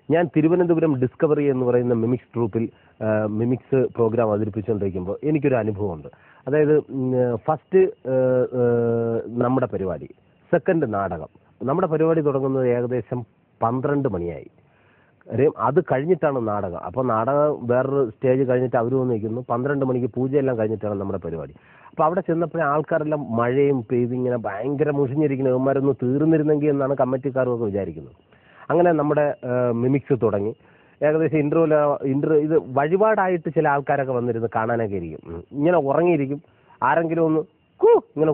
ഞാൻ തിരുവനന്തപുരം ഡിസ്കവറി എന്ന് പറയുന്ന മിമിക്സ് ട്രൂപ്പിൽ മിമിക്സ് പ്രോഗ്രാം അവതരിപ്പിച്ചുകൊണ്ടിരിക്കുമ്പോൾ എനിക്കൊരു അനുഭവമുണ്ട്. അതായത് ഫസ്റ്റ് നമ്മുടെ പരിപാടി, സെക്കൻഡ് നാടകം. നമ്മുടെ പരിപാടി തുടങ്ങുന്നത് ഏകദേശം 12 മണിയായി. അത് കഴിഞ്ഞിട്ടാണ് നാടകം. അപ്പോൾ നാടകം വേറൊരു സ്റ്റേജ് കഴിഞ്ഞിട്ട് അവർ വന്ന് നിൽക്കുന്നു. 12 മണിക്ക് പൂജയെല്ലാം കഴിഞ്ഞിട്ടാണ് നമ്മുടെ പരിപാടി. അപ്പോൾ അവിടെ ചെന്നപ്പോഴേ ആൾക്കാരെല്ലാം മഴയും പെയ്ത് ഇങ്ങനെ ഭയങ്കര മുഷിഞ്ഞിരിക്കുന്ന ഇവന്മാരൊന്ന് തീർന്നിരുന്നെങ്കിൽ എന്നാണ് കമ്മിറ്റിക്കാരൊക്കെ വിചാരിക്കുന്നത്. അങ്ങനെ നമ്മുടെ മിമിക്സ് തുടങ്ങി. ഏകദേശം ഇത് വഴിപാടായിട്ട് ചില ആൾക്കാരൊക്കെ വന്നിരുന്ന് കാണാനൊക്കെ ഇരിക്കും. ഇങ്ങനെ ഉറങ്ങിയിരിക്കും. ആരെങ്കിലും ഒന്ന് ഇങ്ങനെ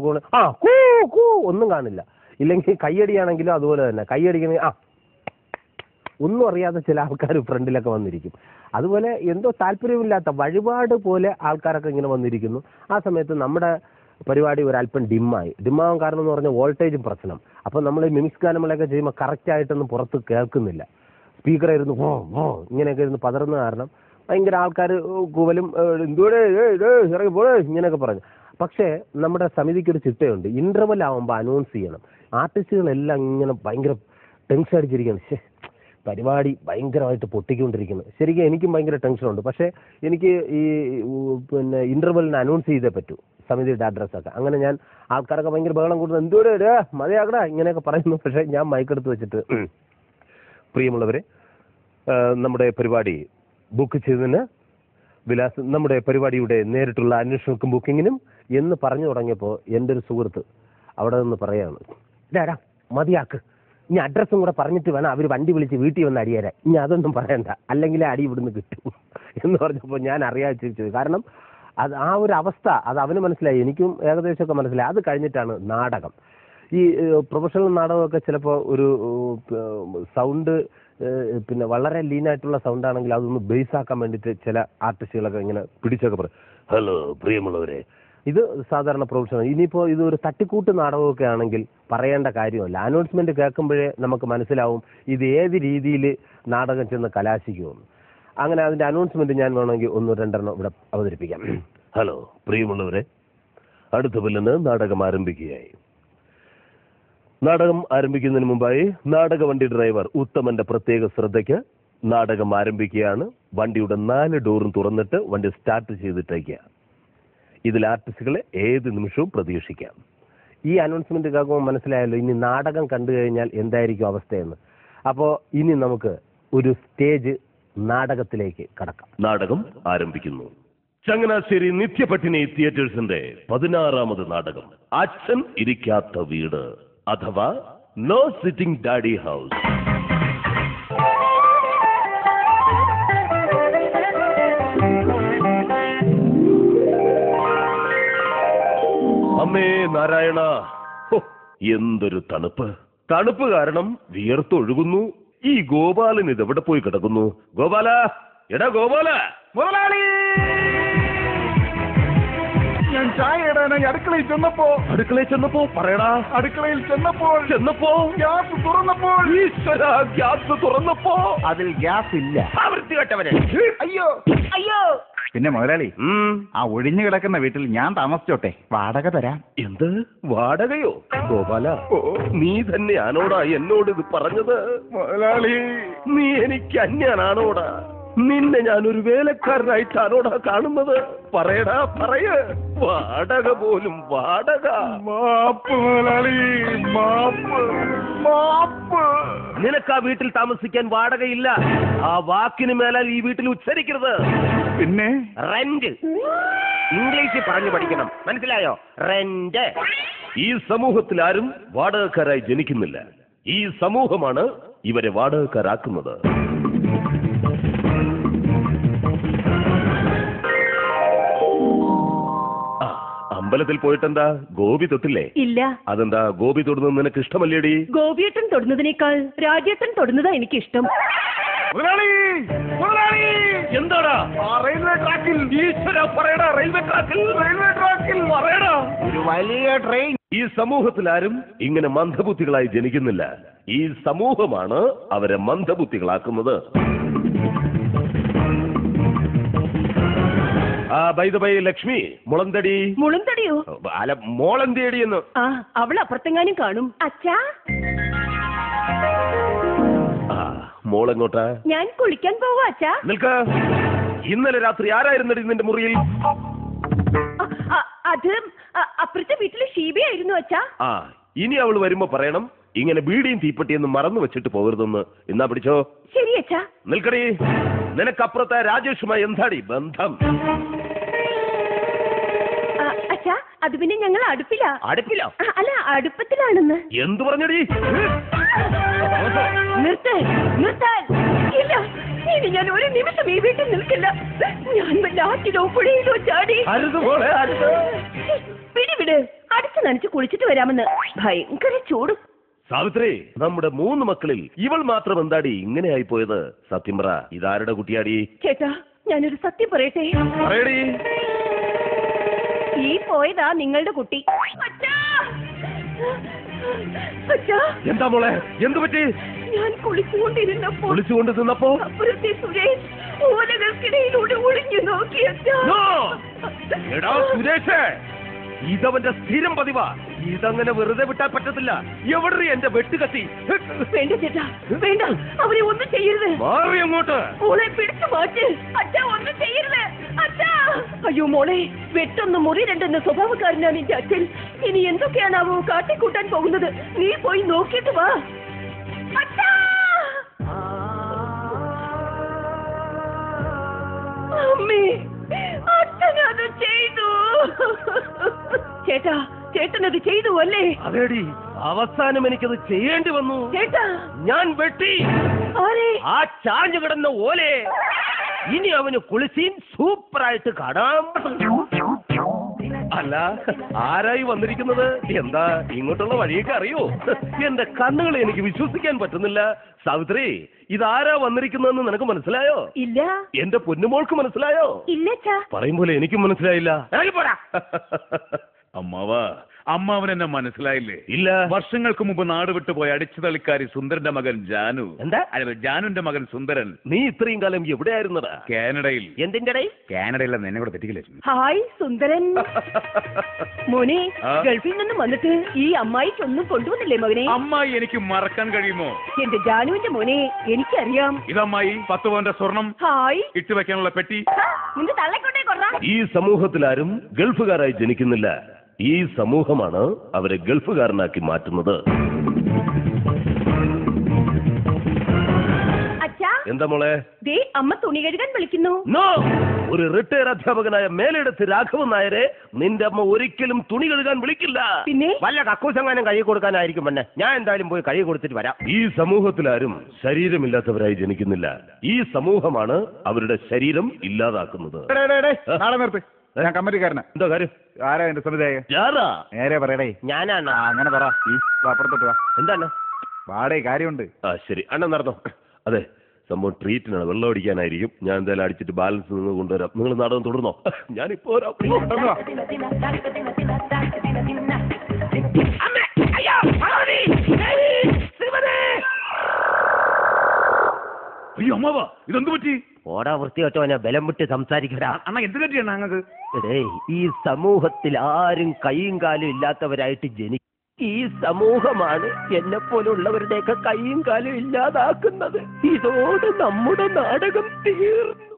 കൂ ഒന്നും കാണില്ല. ഇല്ലെങ്കിൽ കയ്യടിയാണെങ്കിലും അതുപോലെ തന്നെ കയ്യടിക്കണേ ഒന്നും അറിയാതെ ചില ആൾക്കാർ ഫ്രണ്ടിലൊക്കെ വന്നിരിക്കും. അതുപോലെ എന്തോ താല്പര്യമില്ലാത്ത വഴിപാട് പോലെ ആൾക്കാരൊക്കെ ഇങ്ങനെ വന്നിരിക്കുന്നു. ആ സമയത്ത് നമ്മുടെ പരിപാടി ഒരല്പം ഡിമ്മാവാൻ കാരണം എന്ന് പറഞ്ഞാൽ വോൾട്ടേജും പ്രശ്നം. അപ്പോൾ നമ്മൾ ഈ മിമിക്സ് ഗാനങ്ങളൊക്കെ ചെയ്യുമ്പോൾ കറക്റ്റായിട്ടൊന്നും പുറത്ത് കേൾക്കുന്നില്ല. സ്പീക്കറായിരുന്നു ഇങ്ങനെയൊക്കെ ഇരുന്ന് പതറുന്ന കാരണം ഭയങ്കര ആൾക്കാർ കൂവലും എന്തോടെ ഇറങ്ങി പോഴേ ഇങ്ങനെയൊക്കെ പറഞ്ഞു. പക്ഷേ നമ്മുടെ സമിതിക്കൊരു ചിട്ടയുണ്ട്. ഇൻ്റർവെൽ ആകുമ്പോൾ അനൗൺസ് ചെയ്യണം. ആർട്ടിസ്റ്റുകളെല്ലാം ഇങ്ങനെ ഭയങ്കര ടെൻഷൻ അടിച്ചിരിക്കുകയാണ്. പരിപാടി ഭയങ്കരമായിട്ട് പൊട്ടിക്കൊണ്ടിരിക്കുന്നു. ശരിക്കും എനിക്കും ഭയങ്കര ടെൻഷനുണ്ട്. പക്ഷേ എനിക്ക് ഈ ഇൻ്റർവെല്ലിന് അനൗൺസ് ചെയ്തേ പറ്റൂ സമിതിയുടെ അഡ്രസ്സൊക്കെ. അങ്ങനെ ഞാൻ ആൾക്കാരൊക്കെ ഭയങ്കര ബഹളം കൂടുന്നു, എന്തോടെ മതിയാകടാ ഇങ്ങനെയൊക്കെ പറയുന്നു. പക്ഷേ ഞാൻ മൈക്കെടുത്ത് വെച്ചിട്ട്, പ്രിയമുള്ളവരെ, നമ്മുടെ പരിപാടി ബുക്ക് ചെയ്തതിന് വിലാസം, നമ്മുടെ പരിപാടിയുടെ നേരിട്ടുള്ള അന്വേഷണങ്ങൾക്കും ബുക്കിങ്ങിനും എന്ന് പറഞ്ഞു തുടങ്ങിയപ്പോൾ എൻ്റെ ഒരു സുഹൃത്ത് അവിടെ നിന്ന് പറയാണ്, ഇതാരാ മതിയാക്ക്, ഇനി അഡ്രസ്സും കൂടെ പറഞ്ഞിട്ട് വേണം അവർ വണ്ടി വിളിച്ച് വീട്ടിൽ വന്ന് അടിയേരാൻ. ഇനി അതൊന്നും പറയണ്ട, അല്ലെങ്കിൽ അടി ഇവിടുന്ന് കിട്ടും എന്ന് പറഞ്ഞപ്പോൾ ഞാൻ അറിയാതെ. കാരണം ആ ഒരു അവസ്ഥ അത് അവന് മനസ്സിലായി, എനിക്കും ഏകദേശമൊക്കെ മനസ്സിലായി. അത് കഴിഞ്ഞിട്ടാണ് നാടകം. ഈ പ്രൊഫഷണൽ നാടകമൊക്കെ ചിലപ്പോൾ ഒരു സൗണ്ട് വളരെ ലീനായിട്ടുള്ള സൗണ്ട് ആണെങ്കിൽ അതൊന്ന് ബേസ് ആക്കാൻ വേണ്ടിയിട്ട് ചില ആർട്ടിസ്റ്റുകളൊക്കെ ഇങ്ങനെ പിടിച്ചൊക്കെ പറയും, ഹലോ പ്രിയമുള്ളവരെ. ഇത് സാധാരണ പ്രൊഫഷണൽ. ഇനിയിപ്പോൾ ഇതൊരു തട്ടിക്കൂട്ട് നാടകമൊക്കെ ആണെങ്കിൽ പറയേണ്ട കാര്യമല്ല. അനൗൺസ്മെന്റ് കേൾക്കുമ്പോഴേ നമുക്ക് മനസ്സിലാവും ഇത് ഏത് രീതിയിൽ നാടകം ചെന്ന് കലാശിക്കുമെന്ന്. അങ്ങനെ അതിന്റെ അനൗൺസ്മെന്റ് ഞാൻ വേണമെങ്കിൽ 1-2 ഇവിടെ അവതരിപ്പിക്കാം. ഹലോ പ്രിയമുള്ളവരെ, അടുത്ത കൊല്ലന്ന് നാടകം ആരംഭിക്കുകയായി. നാടകം ആരംഭിക്കുന്നതിന് മുമ്പായി നാടക വണ്ടി ഡ്രൈവർ ഉത്തമന്റെ പ്രത്യേക ശ്രദ്ധയ്ക്ക് നാടകം ആരംഭിക്കുകയാണ്. വണ്ടിയുടെ 4 ഡോറും തുറന്നിട്ട് വണ്ടി സ്റ്റാർട്ട് ചെയ്തിട്ടേക്കുക. ഇതിൽ ആർട്ടിസ്റ്റുകളെ ഏത് നിമിഷവും പ്രതീക്ഷിക്കാം. ഈ അനൗൺസ്മെന്റ് കേൾക്കുമ്പോൾ മനസ്സിലായല്ലോ ഇനി നാടകം കണ്ടു കഴിഞ്ഞാൽ എന്തായിരിക്കും അവസ്ഥയെന്ന്. അപ്പോൾ ഇനി നമുക്ക് ഒരു സ്റ്റേജ് നാടകത്തിലേക്ക് കടക്കാം. നാടകം ആരംഭിക്കുന്നു. ചങ്ങനാശ്ശേരി നിത്യപട്ടിണി തിയേറ്റേഴ്സിന്റെ 16ാമത് നാടകം അച്ഛൻ ഇരിക്കാത്ത വീട് അഥവാ നോ സിറ്റിംഗ് ഡാഡി ഹൗസ്. അമ്മേ നാരായണ, എന്തൊരു തണുപ്പ്! തണുപ്പ് കാരണം വിയർത്തൊഴുകുന്നു. ഈ ഗോപാലൻ ഇതെവിടെ പോയി കിടക്കുന്നു? ഗോപാല, എടാ ഗോപാല! മുതലാളി, ഞാൻ ചായ ഇടാനായി അടുക്കളയിൽ ചെന്നപ്പോ പറയടാ. അടുക്കളയിൽ ചെന്നപ്പോ ഗ്യാസ് തുറന്നപ്പോൾ, ഈശ്വര, ഗ്യാസ് തുറന്നപ്പോ അതിൽ ഗ്യാസ് ഇല്ല. വൃത്തികെട്ടവരെ! അയ്യോ അയ്യോ! പിന്നെ മുതലാളി, ആ ഒഴിഞ്ഞു കിടക്കുന്ന വീട്ടിൽ ഞാൻ താമസിച്ചോട്ടെ, വാടക തരാം. എന്ത് വാടകയോ? ഗോപാല, നീ തന്നെയാണോടാ എന്നോട് ഇത് പറഞ്ഞത്? മുതലാളി, നീ എനിക്ക് അന്യനാണോടാ? നിന്നെ ഞാനൊരു വേലക്കാരനായിട്ടാണോടാ കാണുന്നത്? പറയടാ, വാടക പോലും വാടക. മാപ്പ് മുതലാളി, മാപ്പ്. നിനക്ക് ആ വീട്ടിൽ താമസിക്കാൻ വാടകയില്ല. ആ വാക്കിന് മേലാൽ ഈ വീട്ടിൽ ഉച്ചരിക്കരുത്. പിന്നെ റെന്റ് ഇംഗ്ലീഷിൽ പറഞ്ഞു പഠിക്കണം, മനസ്സിലായോ? റെന്റ്. ഈ സമൂഹത്തിൽ ആരും വാടകക്കാരായി ജനിക്കുന്നില്ല. ഈ സമൂഹമാണ് ഇവരെ വാടകക്കാരാക്കുന്നത്. അമ്പലത്തിൽ പോയിട്ടെന്താ ഗോപി തൊട്ടില്ലേ? ഇല്ല. അതെന്താ ഗോപി തൊടുന്നത് നിനക്ക് ഇഷ്ടമല്ലേടി? ഗോപിയേട്ടൻ തൊടുന്നതിനേക്കാൾ രാജേട്ടൻ തൊടുന്നതാ എനിക്ക് ഇഷ്ടം. എന്താടാ? റെയിൽവേ ട്രാക്കിൽ! ഈശ്വര, പറയടാ. റെയിൽവേ ട്രാക്കിൽ പറയടാ. ഒരു വലിയ ട്രെയിൻ. ഈ സമൂഹത്തിൽ ആരും ഇങ്ങനെ മന്ദബുദ്ധികളായി ജനിക്കുന്നില്ല. ഈ സമൂഹമാണ് അവരെ മന്ദബുദ്ധികളാക്കുന്നത്. ബൈ ദ ബൈ ലക്ഷ്മി, മുളന്തടി. മുളന്തടിയോ? അല്ല, മോളന്തേടി എന്ന്. ആ, അവൾ അപ്പുറത്തെങ്ങാനും കാണും. അച്ഛാ, മോളെങ്ങോട്ടാ? ഞാൻ കുളിക്കാൻ പോവാ അച്ഛാ. നിൽക്ക. ഇന്നലെ രാത്രി ആരായിരുന്നടി നിന്റെ മുറിയിൽ? അത് അപ്പുറത്തെ വീട്ടിലെ ഷീബയായിരുന്നു അച്ഛാ. ഇനി അവൾ വരുമ്പോ പറയണം ഇങ്ങനെ ബീഡിയും തീപ്പെട്ടിയൊന്നും മറന്നു വെച്ചിട്ട് പോകരുതെന്ന്. എന്നാ പിടിച്ചോ. ശരി അച്ഛാ. നിൽക്കടി. നിനക്കപ്പുറത്തെ രാജേഷുമായി എന്താടി ബന്ധം? അച്ഛാ, അത് പിന്നെ ഞങ്ങൾ അടുപ്പിലാ. അടുപ്പിലോ? അല്ല, അടുപ്പത്തിലാണെന്ന്. എന്തു പറഞ്ഞടി? നിർത്താൻ ഇല്ല. ഇനി ഞാൻ ഒരു നിമിഷം ഈ വീട്ടിൽ നിൽക്കില്ല. ഞാൻ വല്ല ആറ്റിലോ പുഴയിലോ ചാടി. പിടിവിട്. അടിച്ചു നനച്ച് കുളിച്ചിട്ട് വരാമെന്ന്. ഭയങ്കര ചൂട്. സാവിത്രി, നമ്മുടെ 3 മക്കളിൽ ഇവൾ മാത്രം എന്താടി ഇങ്ങനെ ആയിപ്പോയത്? സത്യം പറ, ഇതാരുടെ കുട്ടിയാടി? ചേട്ടാ, ഞാനൊരു സത്യം പറയട്ടെ. പറയടി. ഈ പോയതാ നിങ്ങളുടെ കുട്ടി. അച്ഛാ, എന്താ മോളെ, എന്തു പറ്റി? ഞാൻ കുളിച്ചുകൊണ്ട് നിന്നപ്പോ അപ്പുറത്തെ സുരേഷ് ഓലകൾക്കിടയിലൂടെ ഒളിഞ്ഞു നോക്കി. എടാ സുരേഷ്, ഇതവന്റെ സ്ഥിരം പതിവാ. ഇതങ്ങനെ വെറുതെ വിട്ടാൽ പറ്റത്തില്ല. എവിടെ എന്റെ വെട്ടുകത്തി? വേണ്ട ചേട്ടാ, വേണ്ട. അവരെ ഒന്നും ചെയ്യരുത്. മാറി അങ്ങോട്ട്. മോളെ പിടിച്ചു മാറ്റ്. അച്ഛാ, ഒന്നും ചെയ്യരുത് അച്ഛാ. അയ്യോ മോളെ, വെട്ടൊന്ന് മുറി രണ്ടെന്ന് സ്വഭാവക്കാരനാണ് എന്റെ അച്ഛൻ. ഇനി എന്തൊക്കെയാണാവോ കാട്ടിക്കൂട്ടാൻ പോകുന്നത്? നീ പോയി നോക്കിയിട്ട് വാ. അച്ഛാ, അമ്മേ, അച്ഛനത് ചെയ്തു. ചേട്ടനത് ചെയ്തു അല്ലേ? അതേടി, അവസാനം എനിക്കത് ചെയ്യേണ്ടി വന്നു. ചേട്ടാ, ഞാൻ വെട്ടി. ആ ചാഞ്ഞു കിടന്ന ഓലെ ഇനി അവന് കുളിസീൻ സൂപ്പറായിട്ട് കാണാം. അല്ല, ആരായി വന്നിരിക്കുന്നത്? എന്താ, ഇങ്ങോട്ടുള്ള വഴിയൊക്കെ അറിയോ? എന്റെ കണ്ണുകളെ എനിക്ക് വിശ്വസിക്കാൻ പറ്റുന്നില്ല. സാവിത്രി, ഇതാരാ വന്നിരിക്കുന്നതെന്ന് നിനക്ക് മനസ്സിലായോ? ഇല്ല. എന്റെ പൊന്നുമോൾക്ക് മനസ്സിലായോ? ഇല്ല. പറയും പോലെ എനിക്കും മനസ്സിലായില്ല. അമ്മാവാ, അമ്മാവൻ എന്നെ മനസ്സിലായില്ലേ? ഇല്ല. വർഷങ്ങൾക്ക് മുമ്പ് നാട് വിട്ടുപോയ അടിച്ചുതളിക്കാരി സുന്ദരന്റെ മകൻ ജാനു. എന്താ? അല്ല, ജാനുന്റെ മകൻ സുന്ദരൻ. നീ ഇത്രയും കാലം എവിടെയായിരുന്നടാ? കാനഡയിൽ. എന്തിന്റെ ഇടയിൽ? കാനഡയിലെ എന്നെ കൂടെ തെറ്റിക്കില്ല. ഹായ് സുന്ദരൻ. മോനെ, ആ? ഗൾഫിൽ നിന്നും വന്നിട്ട് ഈ അമ്മായിക്കൊന്നും കൊണ്ടുവന്നില്ലേ മകനെ? അമ്മായി എനിക്ക് മറക്കാൻ കഴിയുമോ? എന്റെ ജാനുവിന്റെ മോനെ, എനിക്കറിയാം. ഇതമ്മായി 10 പവന്റെ സ്വർണം ഹായ്. ഇട്ടുവെക്കാനുള്ള പെട്ടി. നിന്റെ തള്ളക്കൊണ്ടേ കൊറ. ഈ സമൂഹത്തിലാരും ഗൾഫുകാരായി ജനിക്കുന്നില്ല. ഈ സമൂഹമാണ് അവരെ ഗൾഫുകാരനാക്കി മാറ്റുന്നത്. അച്ഛാ, എന്താ മോളെ? ദേ അമ്മ തുണി കഴുകാൻ വിളിക്കുന്നു. നോ! ഒരു റിട്ടയർ അധ്യാപകനായ മേലെടുത്ത് രാഘവൻ നായരെ നിന്റെ അമ്മ ഒരിക്കലും തുണി കഴുകാൻ വിളിക്കില്ല. പിന്നെ വല്ല കക്കൂസങ്ങാനും കൈ കൊടുക്കാനായിരിക്കും തന്നെ. ഞാൻ എന്തായാലും പോയി കൈ കൊടുത്തിട്ട് വരാം. ഈ സമൂഹത്തിലാരും ശരീരമില്ലാത്തവരായി ജനിക്കുന്നില്ല. ഈ സമൂഹമാണ് അവരുടെ ശരീരം ഇല്ലാതാക്കുന്നത്. നാളെ നിർത്ത്. ഞാൻ കമ്മറ്റിക്കാരനാ. എന്താ കാര്യം? ആരാ എന്റെ സമിതിയായ? നേരെ പറയടേ. ഞാനാണ്. അങ്ങനെ പറ. അപ്പുറത്തോട്ട് വാ. എന്താണ്? വാടേ, കാര്യമുണ്ട്. ശരി, അണ്ണൻ നടന്നോ. അതെ, സംഭവം ട്രീറ്റിനാണ്. വെള്ളം അടിക്കാനായിരിക്കും. ഞാൻ എന്തായാലും അടിച്ചിട്ട് ബാലൻസ് നിന്ന് കൊണ്ടുവരാം. നിങ്ങൾ നാടകം തുടർന്നോ? ഞാനിപ്പോ അയ്യോ അമ്മാവാ, ഇതെന്ത് പറ്റി? ഓടാ വൃത്തിയോട്ടവനെ ബലം വിട്ട് സംസാരിക്കടാ. അണ്ണ എന്ത് പറ്റിയാണ് ഞങ്ങൾക്ക്? ഈ സമൂഹത്തിൽ ആരും കൈയും കാലും ഇല്ലാത്തവരായിട്ട് ജനിക്കും. ഈ സമൂഹമാണ് എന്നെ പോലുള്ളവരുടെയൊക്കെ കൈയും കാലും ഇല്ലാതാക്കുന്നത്. ഇതോടെ നമ്മുടെ നാടകം തീർന്നു.